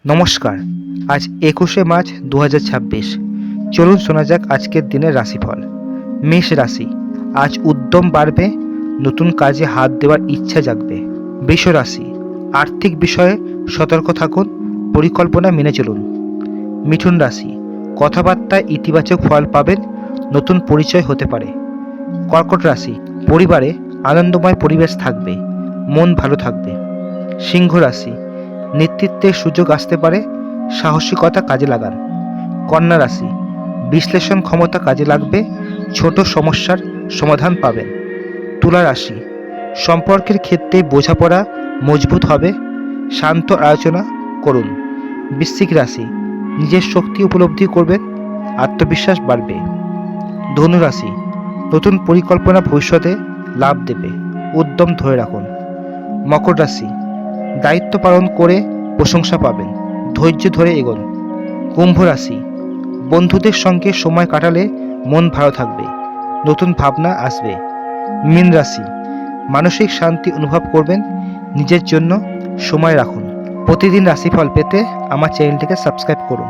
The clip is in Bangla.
নমস্কার। আজ ২১শে মার্চ ২০২৬। চলুন শোনা যাক আজকের দিনের রাশিফল। মেষ রাশি, আজ উদ্যম বাড়বে, নতুন কাজে হাত দেওয়ার ইচ্ছা জাগবে। বৃষ রাশি, আর্থিক বিষয়ে সতর্ক থাকুন, পরিকল্পনা মেনে চলুন। মিথুন রাশি, কথাবার্তায় ইতিবাচক ফল পাবেন, নতুন পরিচয় হতে পারে। কর্কট রাশি, পরিবারে আনন্দময় পরিবেশ থাকবে, মন ভালো থাকবে। সিংহ রাশি, নেতৃত্বের সুযোগ আসতে পারে, সাহসিকতা কাজে লাগান। কন্যা রাশি, বিশ্লেষণ ক্ষমতা কাজে লাগবে, ছোট সমস্যার সমাধান পাবেন। তুলা রাশি, সম্পর্কের ক্ষেত্রে বোঝাপড়া মজবুত হবে, শান্ত আলোচনা করুন। বৃশ্চিক রাশি, নিজের শক্তি উপলব্ধি করবেন, আত্মবিশ্বাস বাড়বে। ধনু রাশি, নতুন পরিকল্পনা ভবিষ্যতে লাভ দেবে, উদ্যম ধরে রাখুন। মকর রাশি, দায়িত্ব পালন করে প্রশংসা পাবেন, ধৈর্য ধরে এগোন। কুম্ভ রাশি, বন্ধুদের সঙ্গে সময় কাটালে মন ভালো থাকবে, নতুন ভাবনা আসবে। মীন রাশি, মানসিক শান্তি অনুভব করবেন, নিজের জন্য সময় রাখুন। প্রতিদিন রাশিফল পেতে আমার চ্যানেলটিকে সাবস্ক্রাইব করুন।